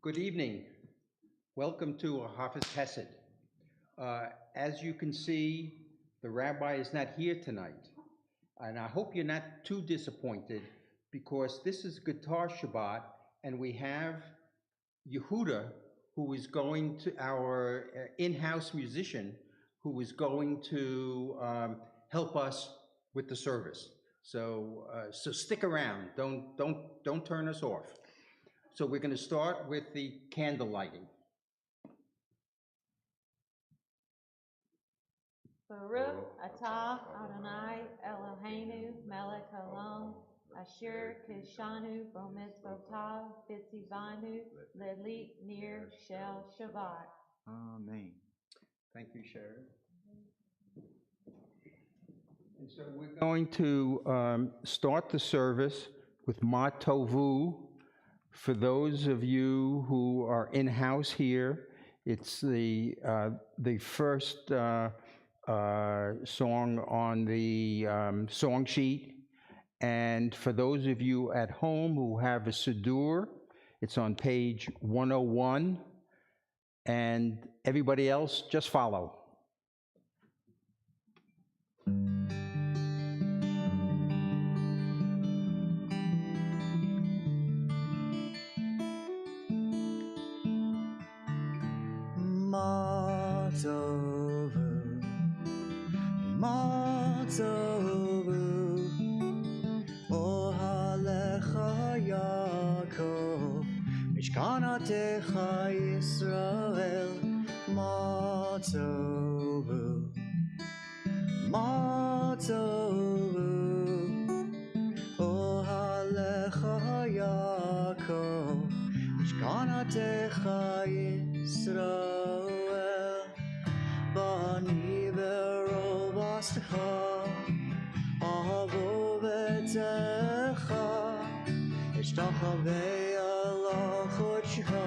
Good evening. Welcome to Ahavas Chesed. As you can see, the rabbi is not here tonight. And I hope you're not too disappointed because this is Guitar Shabbat and we have Yehuda, who is going to, our in-house musician, who is going to help us with the service. So stick around. Don't turn us off. So we're going to start with the candle lighting. Baruch atah Adonai Eloheinu melech haolam asher kishanu b'mitzvotav v'tzivanu lelit nir shel Shabbat. Amen. Thank you, Sharon. And so we're going to start the service with Ma Tovu. For those of you who are in-house here, it's the first song on the song sheet. And for those of you at home who have a Siddur, it's on page 101. And everybody else, just follow. Matovu, Ohalecha Yaakov, Mishkanatecha Yisrael. Matovu, Ohalecha Yaakov, Mishkanatecha Yisrael. Bani verovastecha, avo v'techa, eshtachavei ala chodshecha,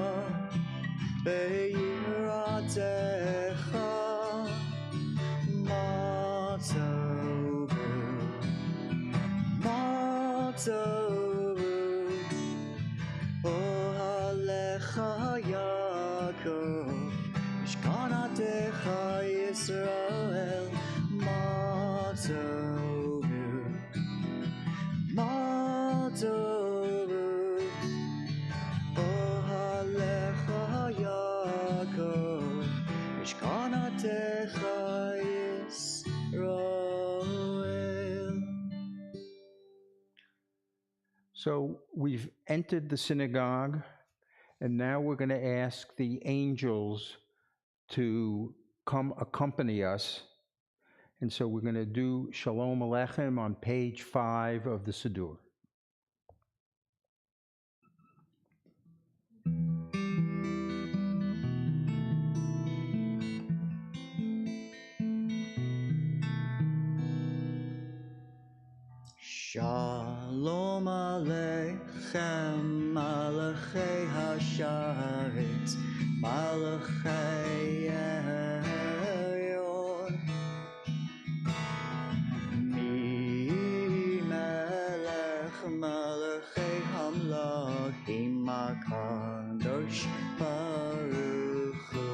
be'yiratecha. Matovu, ohalecha Yaakov, Mishkanatecha Yisrael. Matovu, ohalecha Yaakov, Mishkanatecha Yisrael. So we've entered the synagogue, and now we're going to ask the angels to come accompany us. And so we're going to do Shalom Aleichem on page 5 of the Siddur. Shalom Aleichem, Malachei Hasharetz, Malachei Elyon. Mi Melech Malachei Hamlachim HaKadosh Baruch Hu.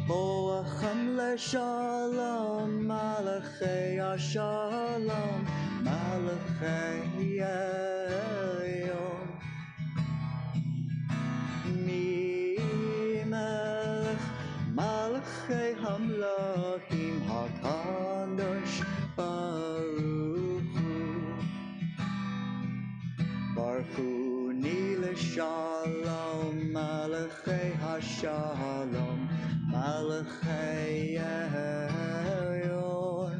Boachem leShalom, Malachei HaShalom, Malachei Elyon. Mi Melech Malachei Hamlachim HaKadosh Baruch Hu. Baruchuni leShalom, Malachei HaShalom, Malachei Elyon.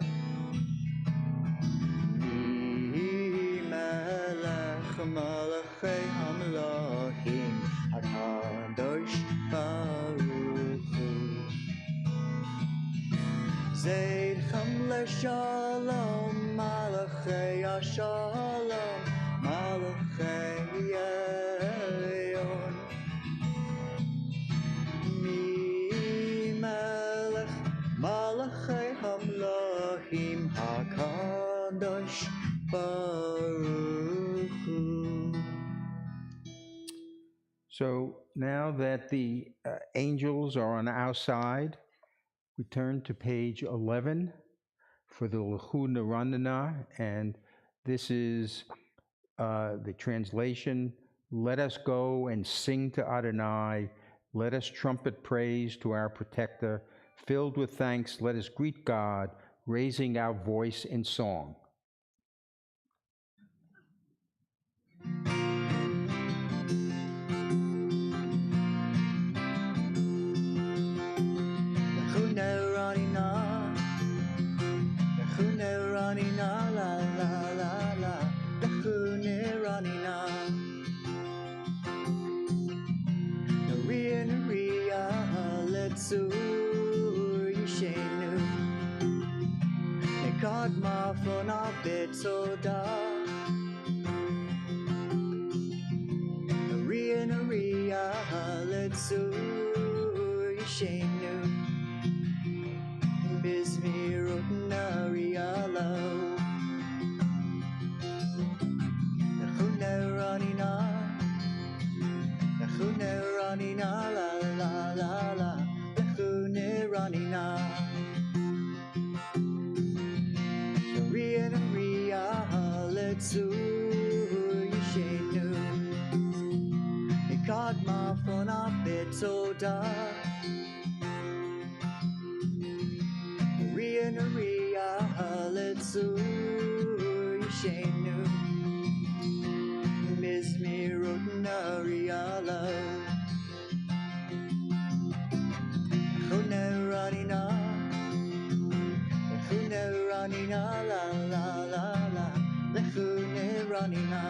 Mi Melech Malachei Hamlachim HaKadosh Baruch Hu. Zeidchem leShalom, Malachei HaShalom, Malachei Elyon. Mi Melech Malachei Hamlachim HaKadosh Baruch Hu. now that the angels are on our side, we turn to page 11 for the Lechu Neranena, and this is the translation, "Let us go and sing to Adonai, let us trumpet praise to our protector, filled with thanks, let us greet God, raising our voice in song." God ma von a bit so da Ria let's yishenu Bismi rotna ria lo Nechune ranina la la la la Nechune ranina Letsu yishenu Nikad ma von a betoda Ria letsu yishenu Mizmirot naria lo Chune ranina la la la la Lechune ranina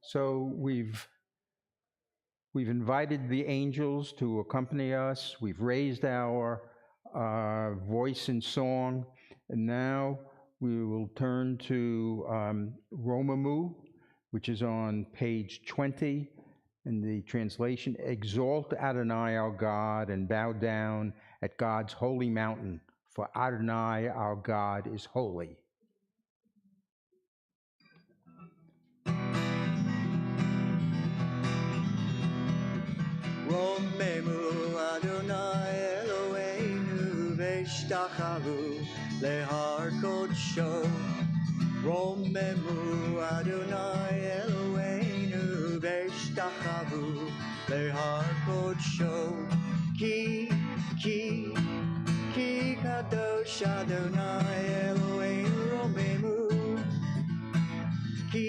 So we've invited the angels to accompany us. We've raised our voice in song, and now we will turn to Romamu, which is on page 20 in the translation, "Exalt Adonai our God and bow down at God's holy mountain, for Adonai our God is holy." Romemu Adonai Eloheinu Veshtachavu Lehar Kodsho Romemu Adonai Eloheinu Veshtachavu Lehar Kodsho Ki Kadosh Adonai Eloheinu Romemu Ki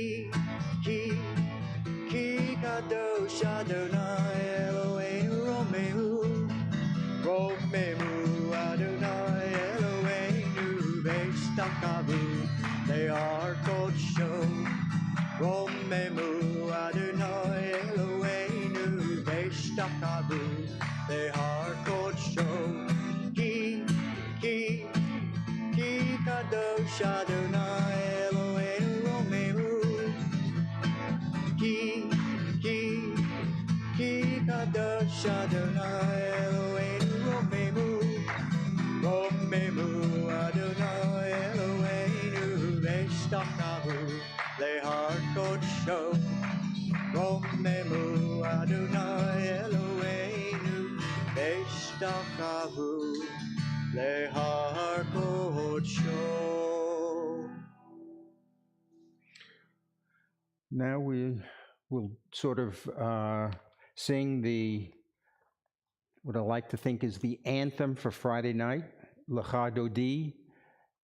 Kadosh Adonai Eloheinu Romemu Adonai Eloheinu Veshtachavu Lehar Kodsho Romemu Adonai Eloheinu Veshtachavu Lehar Kodsho Ki Kadosh Adonai Eloheinu Romemu Ki Kadosh Adonai Eloheinu Romemu Adonai Eloheinu Veshtachavu Lehar Kodsho Romemu Adonai Eloheinu Veshtachavu Lehar Kodsho. Now we will sort of sing what I like to think is the anthem for Friday night, Lecha Dodi.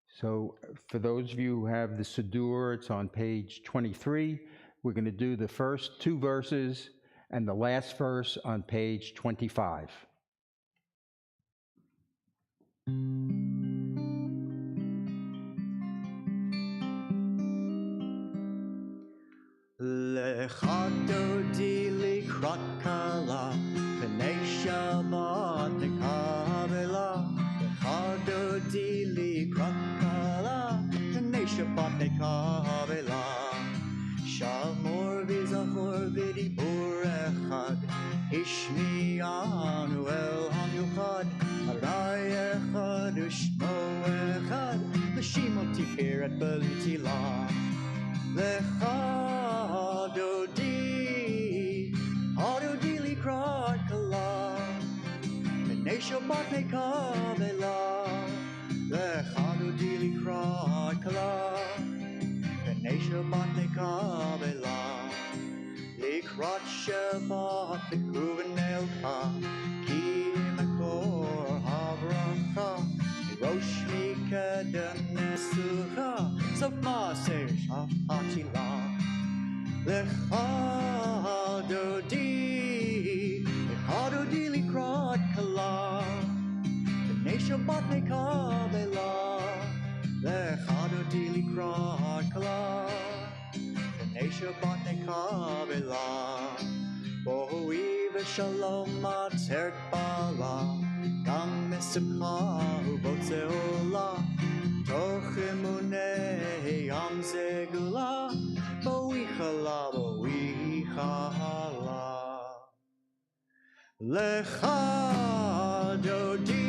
So for those of you who have the Siddur, it's on page 23. We're going to do the first two verses and the last verse on page 25. Lecha Dodi likrat kala Pnei Shabbat nekavela Lecha Dodi likrat kala Pnei Shabbat nekavela Shamor v'zachor v'dibur echad Ishmi'anu el hamiuchad Adonai echad u'shmo echad kirat belitila. Lecha dodi likrat kala. B'nei Shabbat nekavela. Lecha dodi likrat kala. B'nei Shabbat nekavela. Likrat Shabbat b'kuven elcha. Ki makor havracha. Rosh mikadem nesucha. Sof maser shafachila. Lecha dodi likrat kala. B'nei Shabbat nekavela. Lecha dodi likrat kala. B'nei Shabbat nekavela. Bohui v'shalom atzert bala. Gam mesukha uvotze ola. Toch emunei am zegula. Bohi chala. Lecha dodi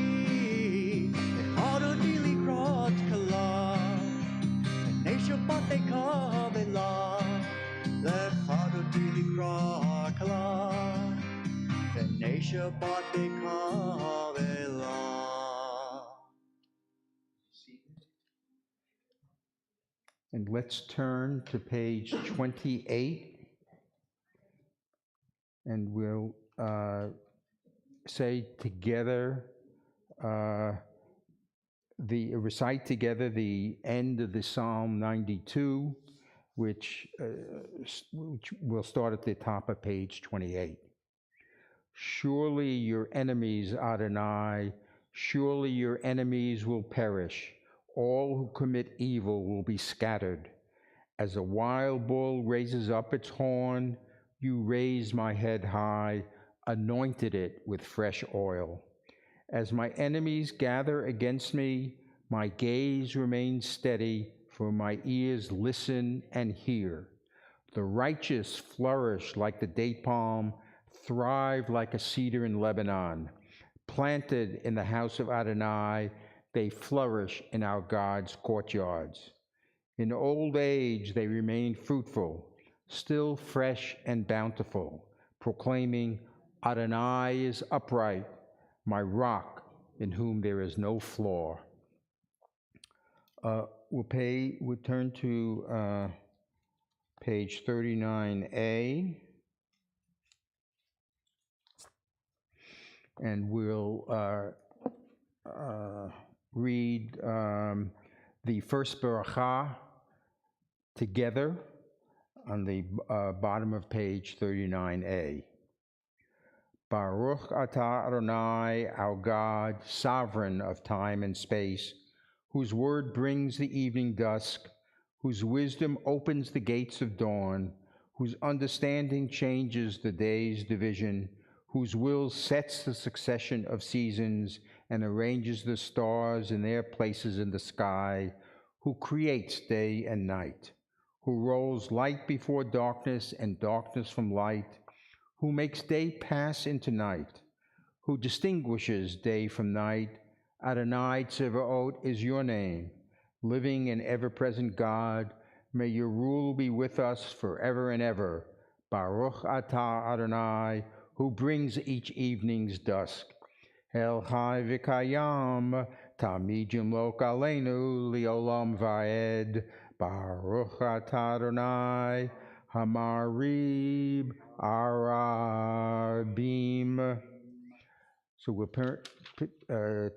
likrat kala. B'nei Shabbat nekavela. Lecha dodi likrat kala. B'nei Shabbat nekavela. And let's turn to page 28, and we'll say together, recite together the end of the Psalm 92, which will start at the top of page 28. Surely your enemies, Adonai, surely your enemies will perish. All who commit evil will be scattered. As a wild bull raises up its horn, you raised my head high, anointed it with fresh oil. As my enemies gather against me, my gaze remains steady, for my ears listen and hear. The righteous flourish like the date palm, thrive like a cedar in Lebanon. Planted in the house of Adonai, they flourish in our God's courtyards. In old age they remain fruitful, still fresh and bountiful, proclaiming, Adonai is upright, my rock in whom there is no flaw. We'll turn to page 39A, and we'll read the first beracha together on the bottom of page 39A. Baruch atah Adonai, our God, sovereign of time and space, whose word brings the evening dusk, whose wisdom opens the gates of dawn, whose understanding changes the day's division, whose will sets the succession of seasons and arranges the stars in their places in the sky, who creates day and night, who rolls light before darkness and darkness from light, who makes day pass into night, who distinguishes day from night. Adonai Tzevaot is your name, living and ever-present God. May your rule be with us forever and ever. Baruch atah Adonai, who brings each evening's dusk. El Chai V'Kayam, Tamid Yimlok Aleinu, Liolam Vaed. Baruch atah Adonai, Hamarib Arabim. So we'll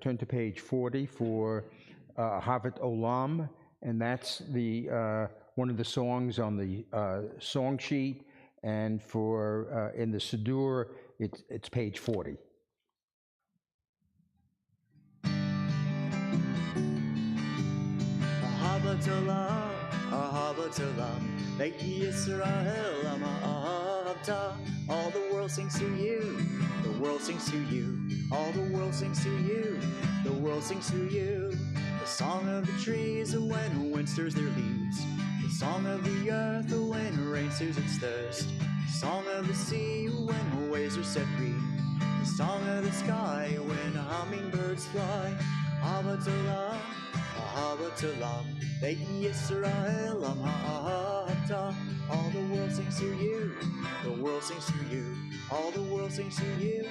turn to page 40 for Ahavas Olam, and that's the one of the songs on the song sheet, and for in the Siddur, it's page 40. Ahavas Olam, Be'ki Yisrael Ahavta. All the world sings to you, the world sings to you. All the world sings to you, the world sings to you. The song of the trees when wind stirs their leaves. The song of the earth when rain soothes its thirst. The song of the sea when waves are set free. The song of the sky when hummingbirds fly. Ahavas Olam, Ahavas Olam, Beit Yisrael, Am Ha'ata. All the world sings to you, the world sings to you. All the world sings to you,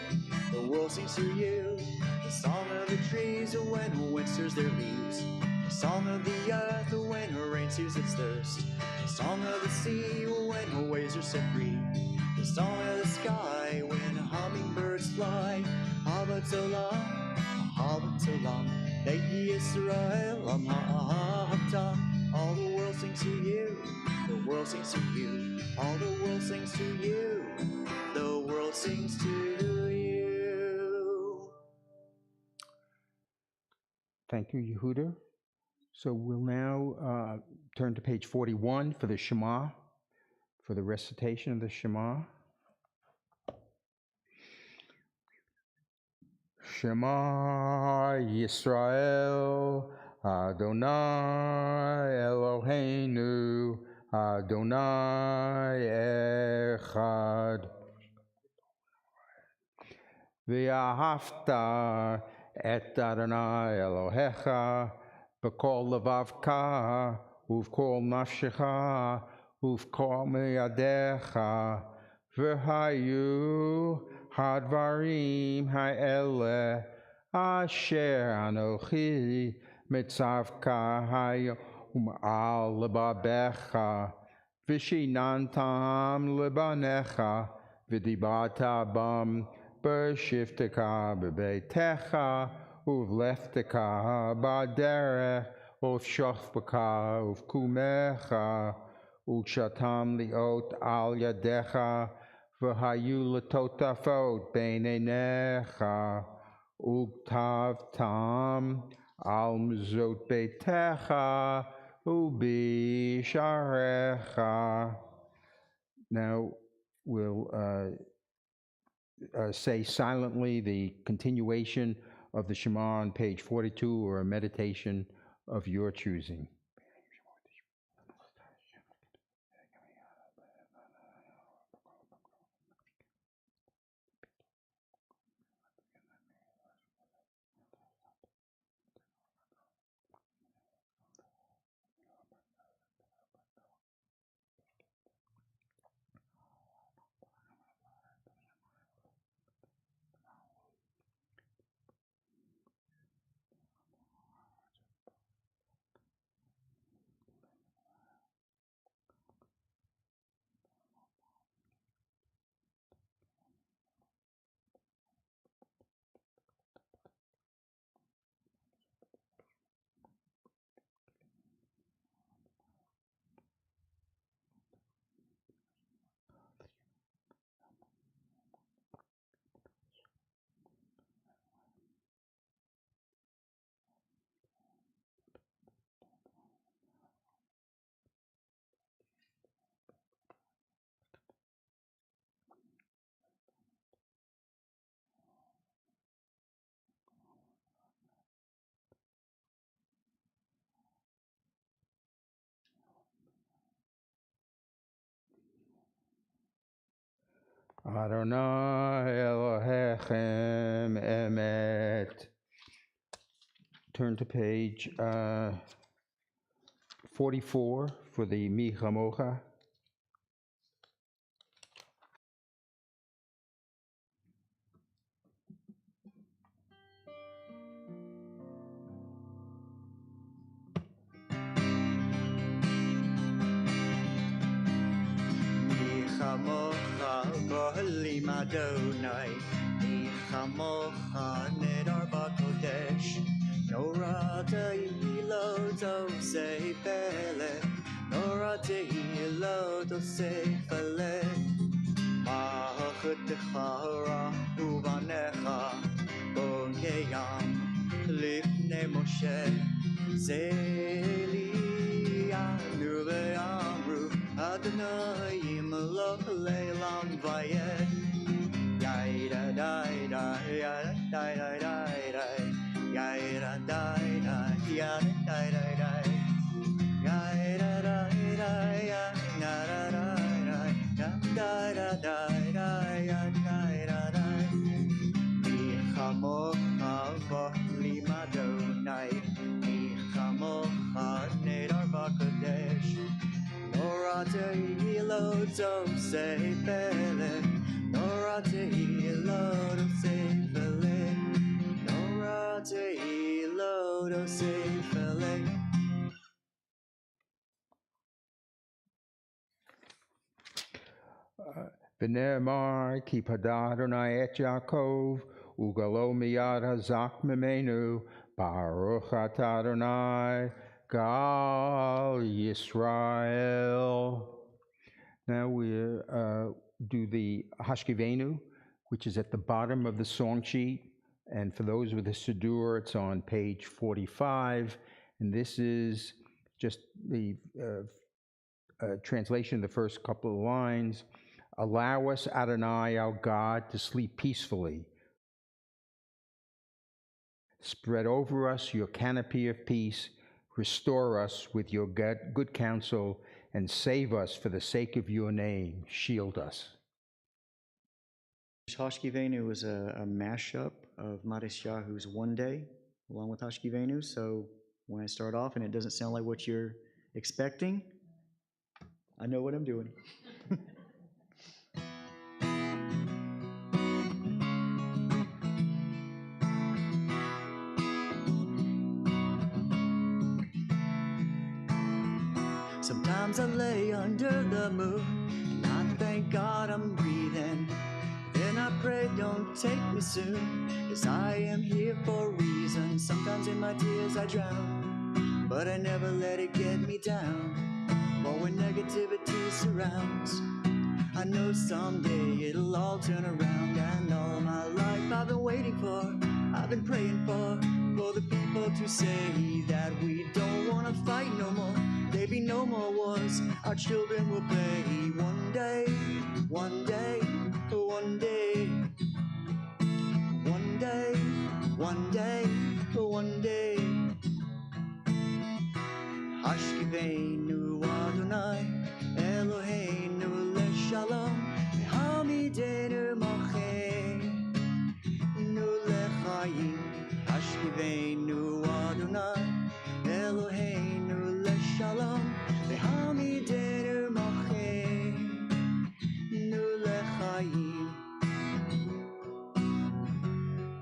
the world sings to you. The song of the trees when the wind stirs their leaves. The song of the earth when her rain soothes its thirst. The song of the sea when her waves are set free. The song of the sky when hummingbirds fly. Ahavas Olam, Ahavas Olam, Beit Yisrael, Am Ha'ata. All the world sings to you, the world sings to you. All the world sings to you, the world sings to you. Thank you, Yehuda. So we'll now turn to page 41 for the Shema, for the recitation of the Shema. Shema Yisrael, Adonai Eloheinu, Adonai Echad. V'ahavta et Adonai Elohecha, b'kol levavka, uv'kol nafshecha, uv'kol meyadecha, v'hayu hadvarim ha'eleh asher anochi mitzavka hayom al lebabecha, v'shinantam lebanecha, v'dibata bam b'shivteka b'beitecha, uv'lefteka b'derech, uv'shofbeka uv'kumecha, u'kshatam liot al yadecha, v'hayu l'totafot bein einecha, u'ktavtam al mezot beitecha, u'b'sharecha. Now we'll say silently the continuation of the Shema on page 42, or a meditation of your choosing. Adonai Elohechem Emet. Turn to page 44 for the Mi Chamocha. Chamocha b'halim Adonai, mi chamocha nedar b'kodesh, nora tehi lo tosei pele, nora tehi lo tosei pele, ma'achatecha uvanecha, b'neyam lifnei Moshe, ze'eliyanu ve'amru, Adonai Imloch Leilam Vayed. Yaida daida yada daida daida yaida daida yada daida daida yaida daida yada daida daida daida yada daida mi chamocha v'lim Adonai mi chamocha tehilot Sefele, Nora tehilot Sefele, Nora tehilot Sefele. V'ne'emar ki padad Adonai et Yaakov ugalo miyad hazak mimenu baruch atah Adonai gal Yisrael. Now we do the Hashkivenu, which is at the bottom of the song sheet. And for those with the Siddur, it's on page 45. And this is just the translation of the first couple of lines. Allow us, Adonai, our God, to sleep peacefully. Spread over us your canopy of peace. Restore us with your good counsel, and save us for the sake of your name. Shield us. Hashkivenu was a mashup of Matisyahu's One Day along with Hashkivenu. So when I start off and it doesn't sound like what you're expecting, I know what I'm doing. Sometimes I lay under the moon and I thank God I'm breathing. Then I pray, don't take me soon, 'cause I am here for a reason. Sometimes in my tears I drown, but I never let it get me down. But when negativity surrounds, I know someday it'll all turn around. And all my life I've been waiting for, I've been praying for the people to say that we don't want to fight no more. There be no more wars, our children will play. One day, one day, one day, one day, one day, one day. Hashkivenu Adonai, Eloheinu leshalom, Hamidenu mocheinu lechayim. Hashkivenu Adonai, Eloheinu leshalom, Hamidenu mocheinu lechayim.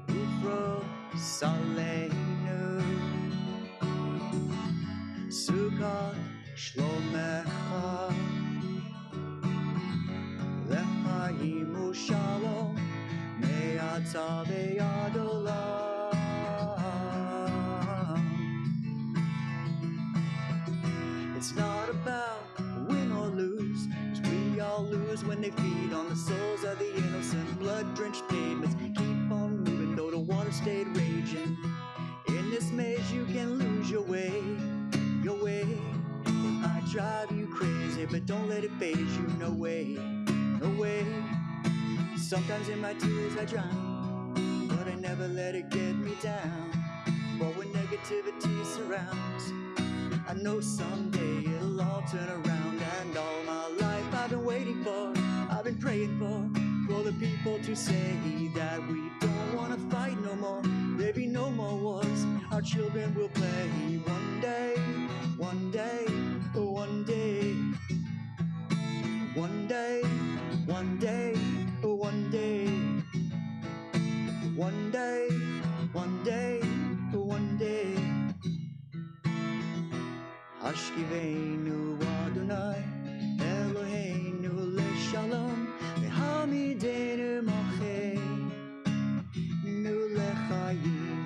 Ufros aleinu, Sukkot shlomecha, lechayim ushalom, me'ata ve'ad olam. It's not about win or lose, 'cause we all lose when they feed on the souls of the innocent. Blood-drenched pavements keep on moving, though the water stayed raging. In this maze you can lose your way, your way. It might drive you crazy, but don't let it phase you, no way, no way. Sometimes in my tears I drown, but I never let it get me down. But when negativity surrounds, I know someday it'll all turn around. And all my life I've been waiting for, I've been praying for the people to say that we don't want to fight no more. There be no more wars, our children will play. One day, one day, one day, one day, one day, one day, one day, one day, one day. Hashkivenu Adonai, Eloheinu leshalom, Hamidenu mocheinu lechayim,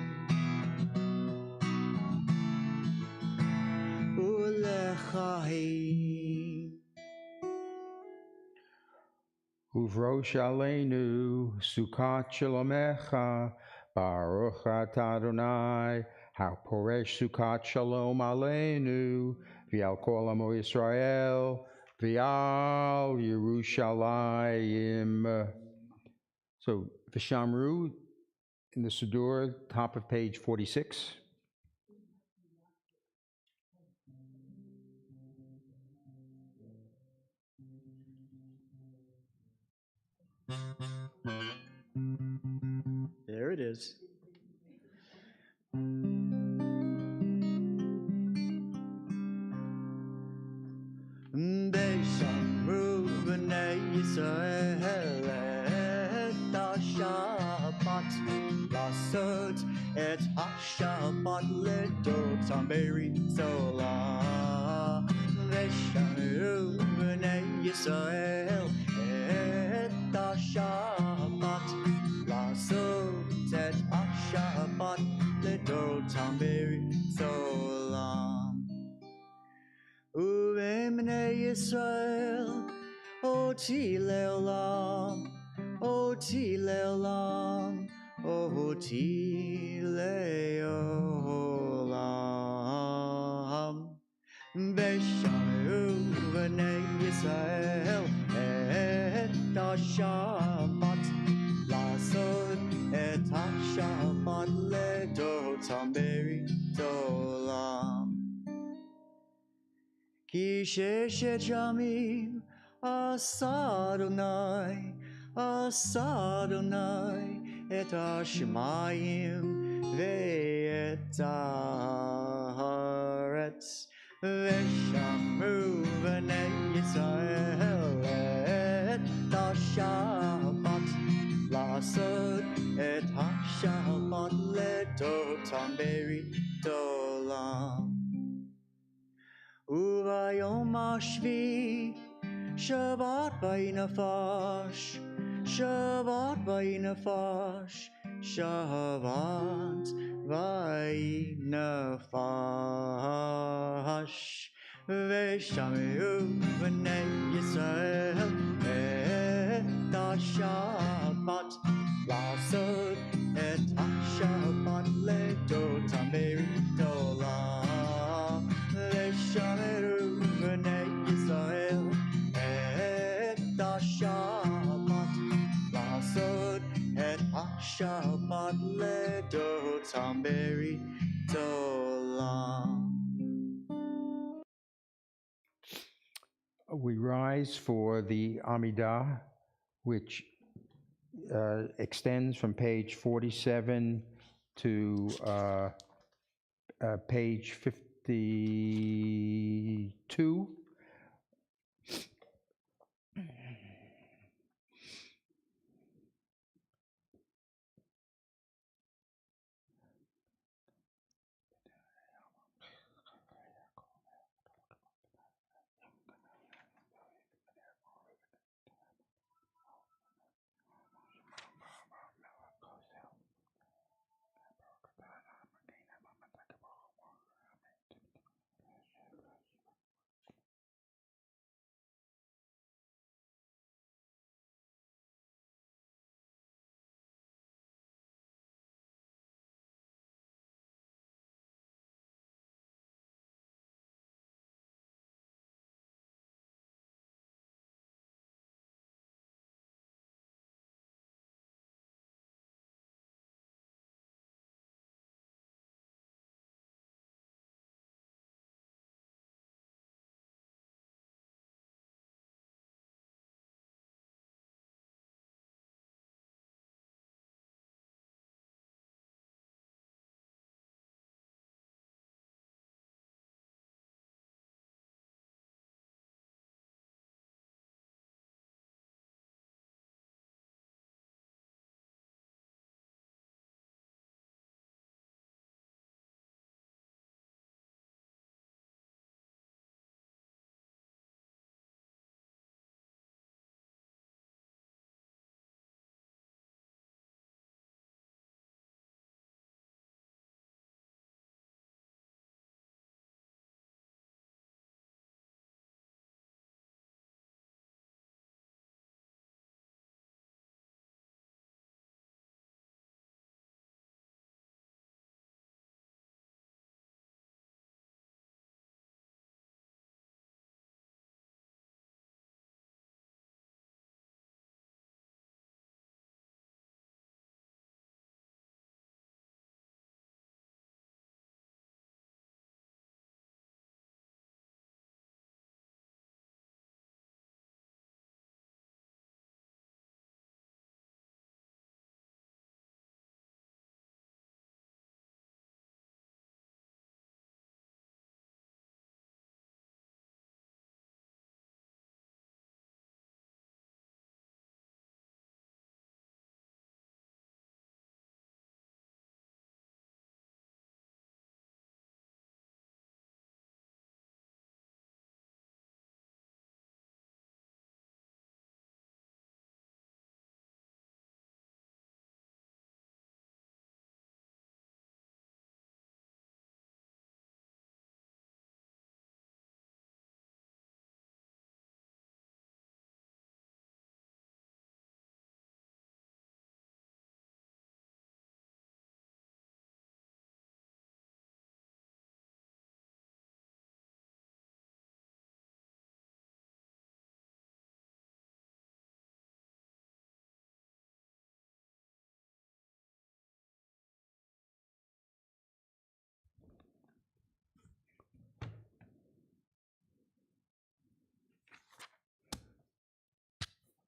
ulechayim. Uvrosh aleinu sukkot shalomecha baruch atah Adonai haporesh sukkot shalom aleinu v'al kol amo Yisrael v'al Yerushalayim. So V'shamru in the Siddur, top of page 46. There it is. Beishamru ישראל את השבת, לעשות את השבת לדורותם בריתו עולם. ושמרו בני ישראל את השבת, לעשות את השבת לדורותם בריתו עולם. ובבני ישראל אותי לעולם, אותי לעולם, אותי לעולם. ושמרו בני ישראל את השבת, לעשות את השבת לדורותם בריתו עולם. כי ששת ימים עשה אדוני, עשה אדוני את השמיים ואת הארץ. ושמרו בני ישראל את השבת, לעשות את השבת לדורותם בריתו עולם. וביום השביעי שבת ויהי נפש, שבת ויהי נפש, שבת ויהי נפש. ושמרו בני ישראל את השבת, לעשות את השבת לדורותם בריתו עולם. ושמרו בני ישראל את השבת, לעשות את השבת לדורותם בריתו עולם. We rise for the Amidah, which extends from page 47 to page 52.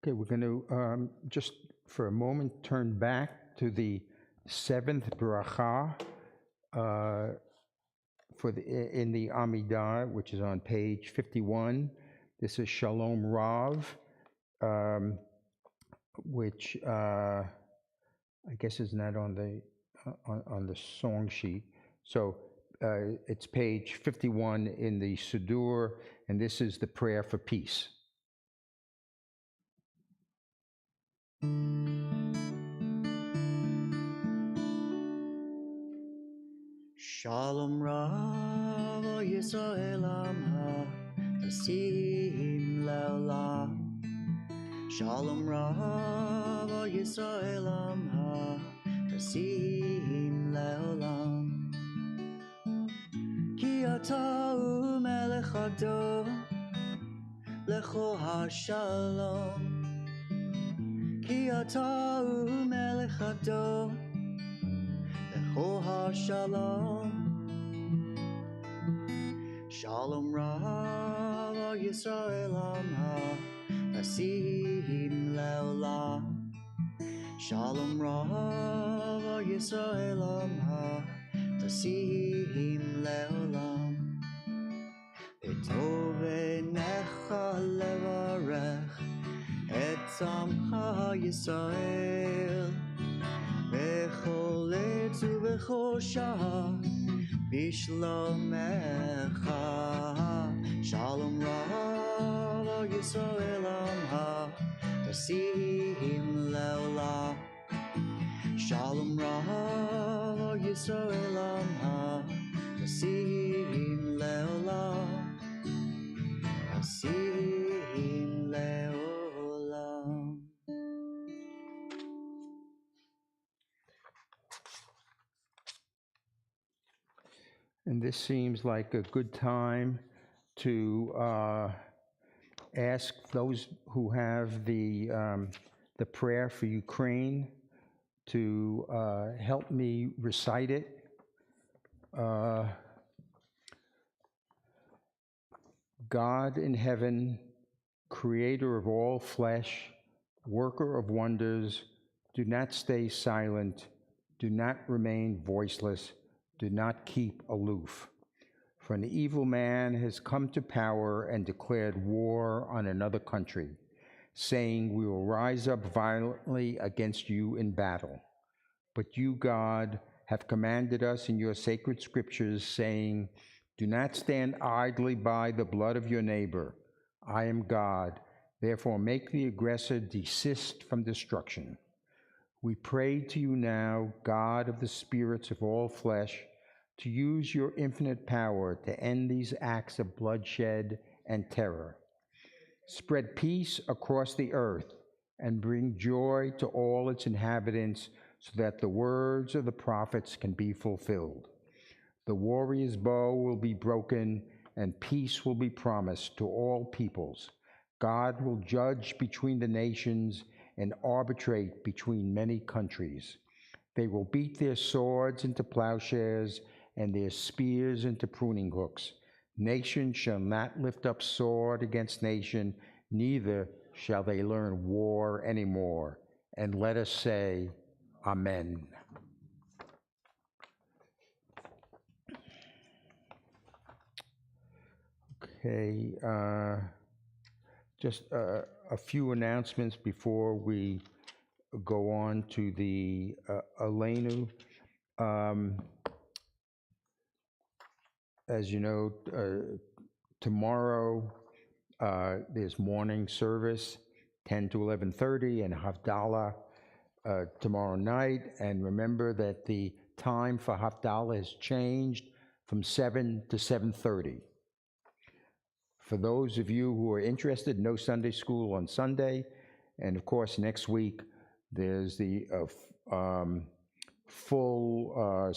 Okay, we're going to just for a moment turn back to the seventh bracha in the Amidah, which is on page 51. This is Shalom Rav, which I guess is not on the song sheet. So it's page 51 in the Siddur, and this is the prayer for peace. Shalom Rav Yisrael Amha Tasim Leolam. Shalom Rav Yisrael Amha Tasim Leolam. Ki ata hu melech hador lecho hashalom. Ki ata hu melech hador lecho hashalom. Shalom Rav Yisrael Amha Tasim Leolam. Shalom Rav Yisrael Amha Tasim Leolam. Etov enecha levarech et Amcha Yisrael bechol etz ubechol shah bishlomecha. Shalom Rav Yisrael Amha Tasim Leolam. Shalom Rav Yisrael Amha Tasim Leolam. Tasim Leolam. And this seems like a good time to ask those who have the prayer for Ukraine to help me recite it. God in heaven, creator of all flesh, worker of wonders, do not stay silent, do not remain voiceless, do not keep aloof. For an evil man has come to power and declared war on another country, saying, we will rise up violently against you in battle. But you, God, have commanded us in your sacred scriptures, saying, do not stand idly by the blood of your neighbor. I am God, therefore make the aggressor desist from destruction. We pray to you now, God of the spirits of all flesh, to use your infinite power to end these acts of bloodshed and terror. Spread peace across the earth and bring joy to all its inhabitants so that the words of the prophets can be fulfilled. The warrior's bow will be broken and peace will be promised to all peoples. God will judge between the nations and arbitrate between many countries. They will beat their swords into plowshares and their spears into pruning hooks. Nation shall not lift up sword against nation, neither shall they learn war anymore. And let us say, Amen. Okay, just a few announcements before we go on to the Aleinu. As you know, tomorrow there's morning service, 10 to 11:30, and Havdalah tomorrow night. And remember that the time for Havdalah has changed from 7 to 7:30. For those of you who are interested, no Sunday school on Sunday. And of course, next week, there's the full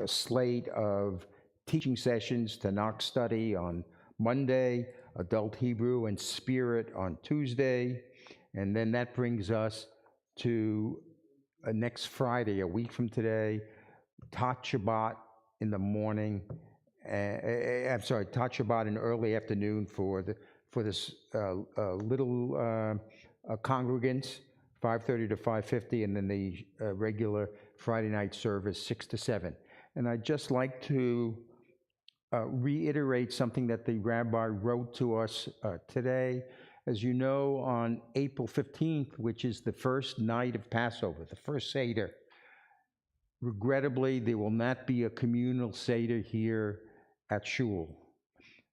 slate of teaching sessions, Tanakh study on Monday, Adult Hebrew and Spirit on Tuesday. And then that brings us to next Friday, a week from today, Tat Shabbat in the morning. I'm sorry, Tat Shabbat in early afternoon for this little congregants, 5:30 to 5:50, and then the regular Friday night service, 6 to 7. And I'd just like to reiterate something that the rabbi wrote to us today. As you know, on April 15th, which is the first night of Passover, the first Seder, regrettably, there will not be a communal Seder here at Shul.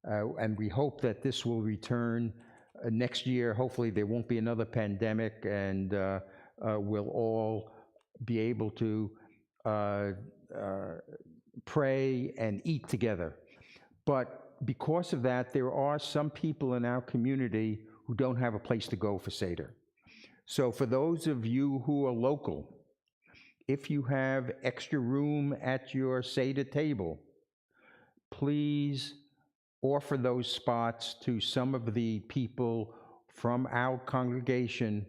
And we hope that this will return next year. Hopefully there won't be another pandemic, and we'll all be able to pray and eat together. But because of that, there are some people in our community who don't have a place to go for Seder. So for those of you who are local, if you have extra room at your Seder table, please offer those spots to some of the people from our congregation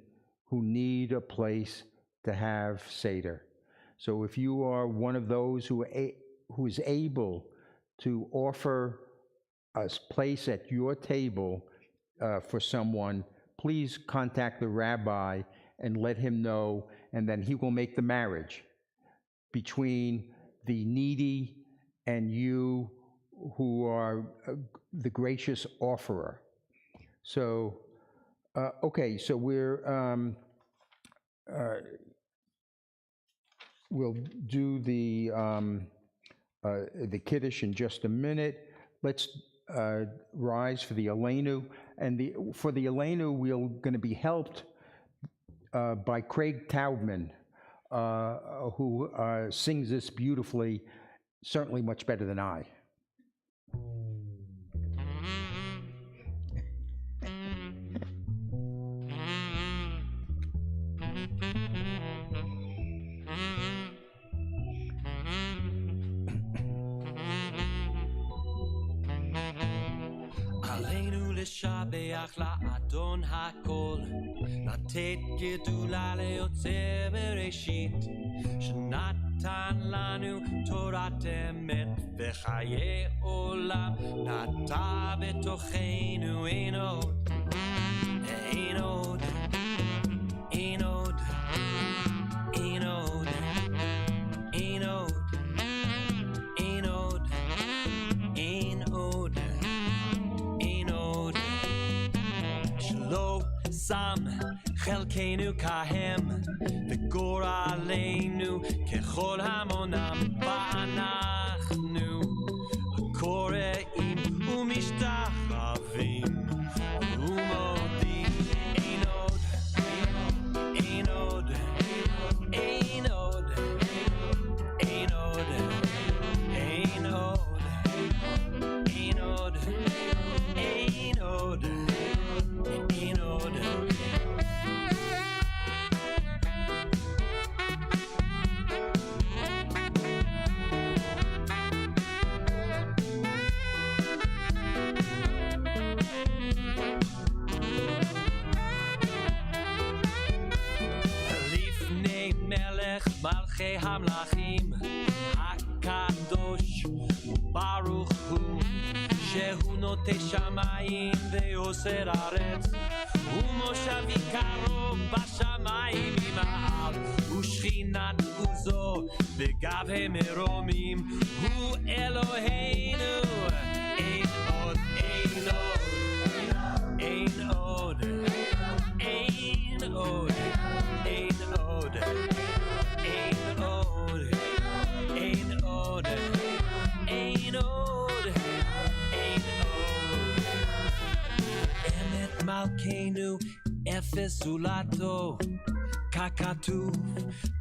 who need a place to have Seder. So if you are one of those who is able to offer a place at your table for someone, please contact the rabbi and let him know, and then he will make the marriage between the needy and you who are the gracious offerer. So, okay, so we'll do the Kiddush in just a minute. Let's rise for the Aleinu. And for the Aleinu, we're going to be helped by Craig Taubman, who sings this beautifully, certainly much better than I. לשבח לאדון הכל, לתת גדולה ליוצא בראשית, שנתן לנו תורת אמת וחיי עולם, נטע בתוכנו אין עוד, אין עוד, אין עוד, אין עוד, אין עוד, אין עוד, אין עוד. לא שם חלקנו כהם וגורלנו ככל המונם ואנחנו הקוראים ומשתחווים ומודים אין עוד, אין עוד, אין עוד, אין עוד, אין עוד, אין עוד, אין עוד. לפני מלך מלכי המלכים הקדוש ברוך הוא, שהוא נוטה שמיים ועושה ארץ, ומושבי קרוב בשמיים ממעל, ושכינת עוזו בגבי מרומים, הוא אלוהינו, אין עוד, אין עוד, אין עוד, אין עוד, אין עוד, אין עוד, אין עוד, אין עוד, אין עוד. אמת מלכנו אפס זולתו, ככתוב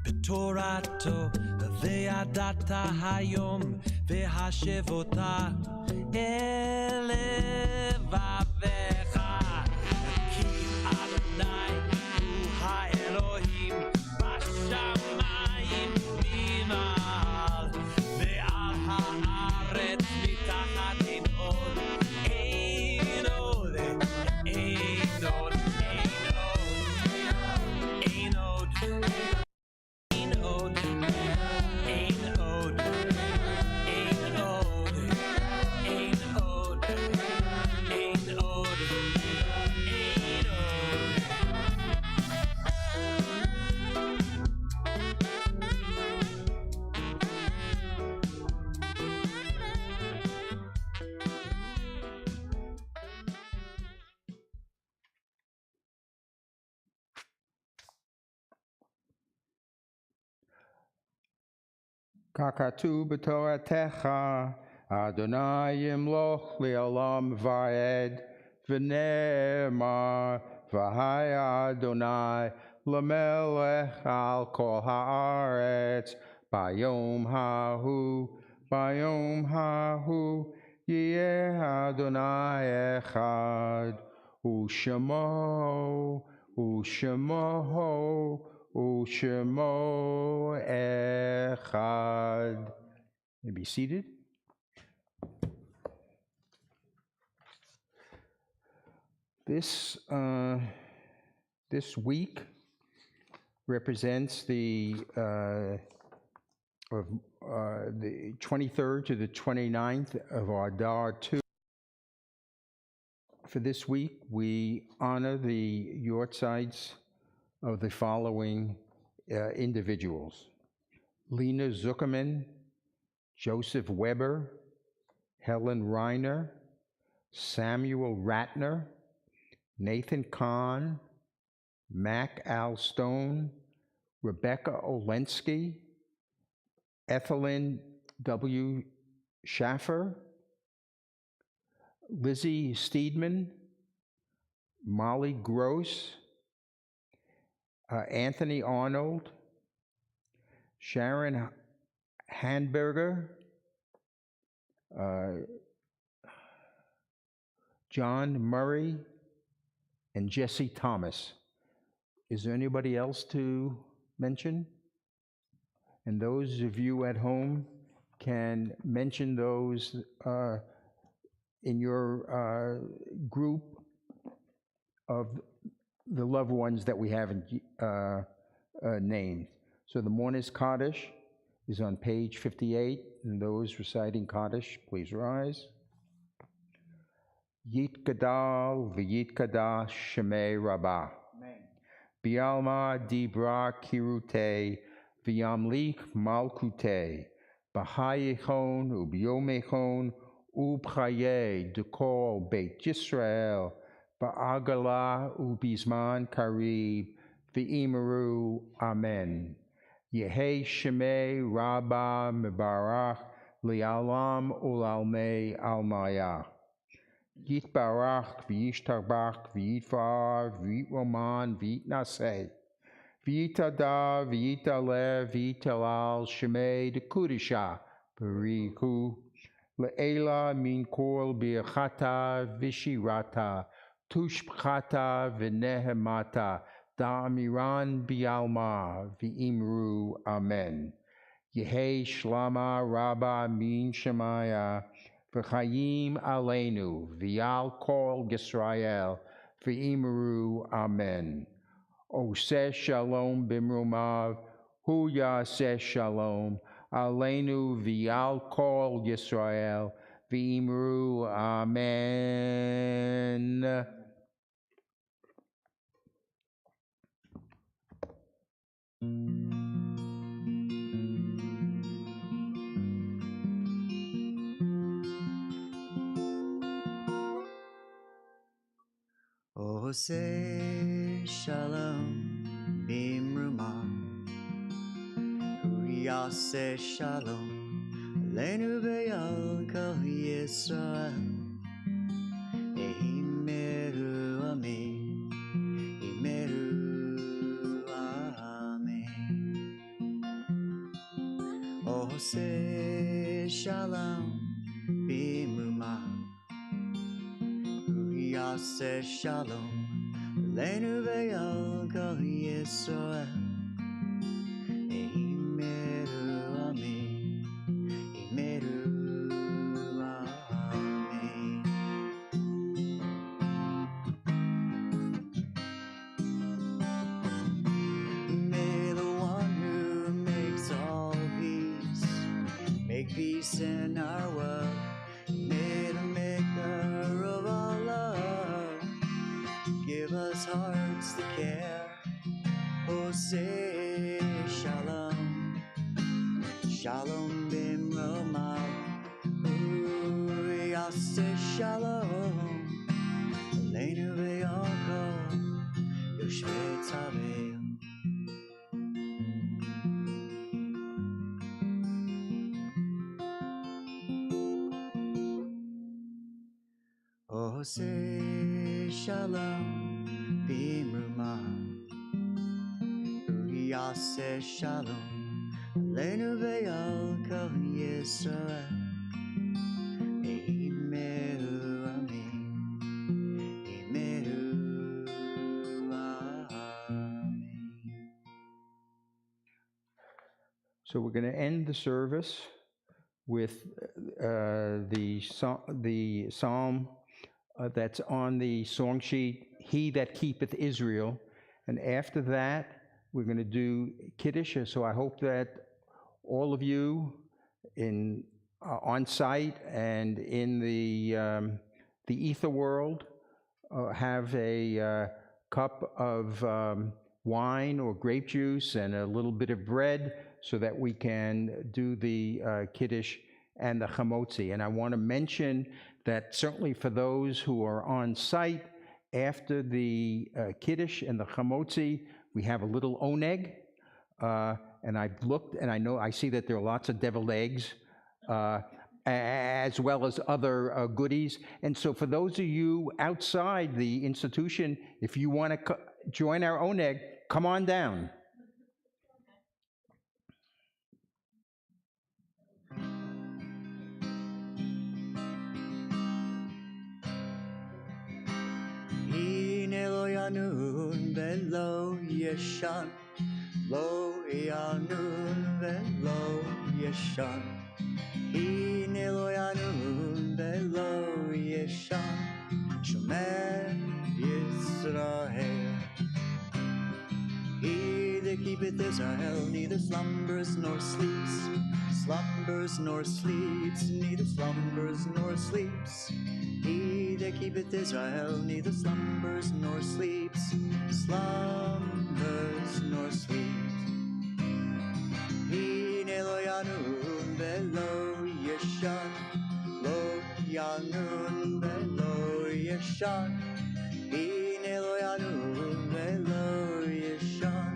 בתורתו, וידעת היום והשבותה אל לבביך, כי אדוני הוא האלוהים בשמיים ממעל, ועל הארץ מתחת אין עוד, אין עוד, אין עוד, אין עוד, אין עוד, אין עוד, אין עוד, אין עוד, אין עוד, Kakatu b'toratecha, Adonai yimloch le'olam va'ed, v'ne'emar, v'haya Adonai, l'melech al kol haaretz, bayom hahu, yeh Adonai echad, u'shemo echad. You be seated. This week represents the 23rd to the 29th of Adar 2. For this week, we honor the yortzites of the following individuals: Lena Zuckerman, Joseph Weber, Helen Reiner, Samuel Ratner, Nathan Kahn, Mac Al Stone, Rebecca Olensky, Ethelyn W. Schaffer, Lizzie Steedman, Molly Gross, Anthony Arnold, Sharon Handberger, John Murray, and Jesse Thomas. Is there anybody else to mention? And those of you at home can mention those in your group of the loved ones that we haven't named. So the Mourner's Kaddish is on page 58, and those reciting Kaddish, please rise. Yit Gadal v'yit Kadash Shemei Rabbah. Bialma Dibra Kirute v'yamlik Malkute B'hayechon u'b'yomechon u'b'chaye Dekol Beit Yisrael Ba'agala u'bizman Karib v'imeru Amen. Yehei Shemei Rabbah Mebarach Li'alam U'lalmei Almaya. Yitbarach v'yishtabach v'yitvar v'yitroman v'yitnaseh v'yitada v'yitalev v'yitalal shemei dekudisha b'rihu le'ela min kol bi'achata v'shirata tushbchata v'nehemata da'amiran bi'alma v'imru amen. Yehei shlama rabba min shemaya v'chayim aleinu v'yal kol Yisrael v'imeru amen. Oseh shalom bimrumav hu yaseh shalom aleinu v'yal kol Yisrael v'imeru amen. Oseh shalom bimrumav hu yaseh shalom aleinu v'yal kol Yisrael v'imeru amen. Imeru amen. Oseh shalom bimrumav hu yaseh shalom aleinu v'yal kol Yisrael v'imeru amen. Imeru amen. May the one who makes all peace make peace in our world. May the maker of all love give us hearts that care. Oseh shalom, shalom bimromav, yaseh shalom, aleinu v'yal kol yoshvei tzaveh. Ose shalom bimruma, uyase shalom aleinu ve'al kol Yisrael. Imehu amin, imehu amin. So we're going to end the service with the psalm that's on the song sheet, He That Keepeth Israel. And after that, we're going to do Kiddush. So I hope that all of you on site and in the ether world have a cup of wine or grape juice and a little bit of bread so that we can do the Kiddush and the Chamotzi. And I want to mention that certainly for those who are on site, after the Kiddush and the Chamotzi, we have a little oneg. And I've looked, and I see that there are lots of deviled eggs, as well as other goodies. And so for those of you outside the institution, if you want to join our oneg, come on down. Hine lo yanun velo yeshan, lo yanun velo yeshan. Hine lo yanun velo yeshan, shomer Yisrael. He that keepeth Israel neither slumbers nor sleeps, slumbers nor sleeps, neither slumbers nor sleeps. He that keepeth Israel neither slumbers nor sleeps, slumbers nor sleeps. Hine lo yanun velo yeshan, lo yanun velo yeshan. Hine lo yanun velo yeshan,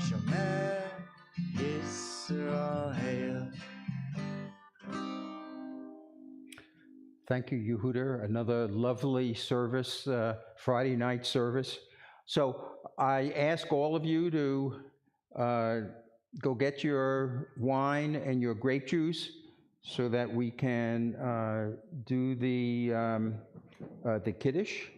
shomer Yisrael. Thank you, Yehuda. Another lovely service, Friday night service. So I ask all of you to go get your wine and your grape juice so that we can do the Kiddush.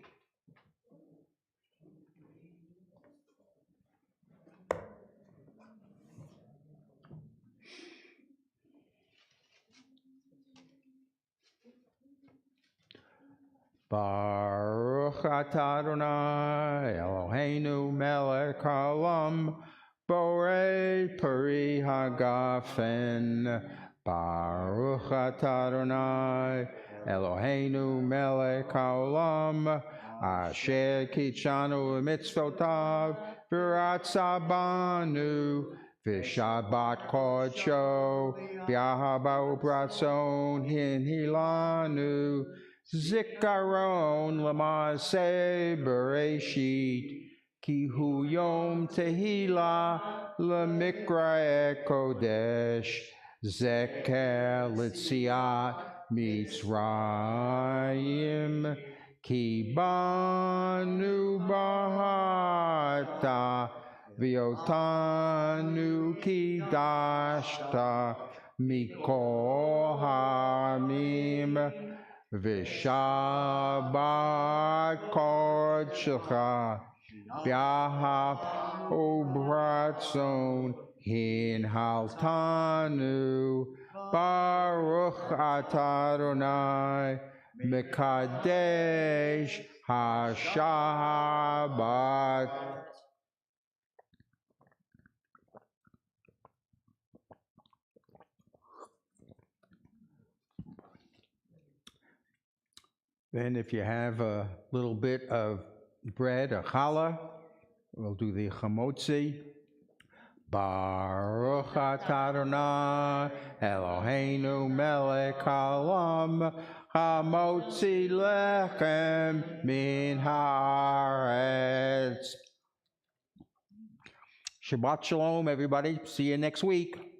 Baruch atah Adonai Eloheinu melech haolam borei peri hagafen. Baruch atah Adonai Eloheinu melech haolam asher kitshanu mitzvotav v'ratza banu v'shabbat kodsho v'ahava u'bratzon hinhilanu Zikaron Lamase Bereshit Ki Hu Yom Tehila Lemikra Kodesh Zeker Litziat Mitzrayim Ki Banu Bahata Viotanu Ki Dashta Mikol Hamim V'shabbat kodshecha b'ahav u'bratzon hinhaltanu baruch atah Adonai mekadesh ha-Shabbat. Then if you have a little bit of bread, a challah, we'll do the chamotzi. Baruch atah Adonai Eloheinu melech haolam hamotzi lechem min haaretz. Shabbat shalom, everybody. See you next week.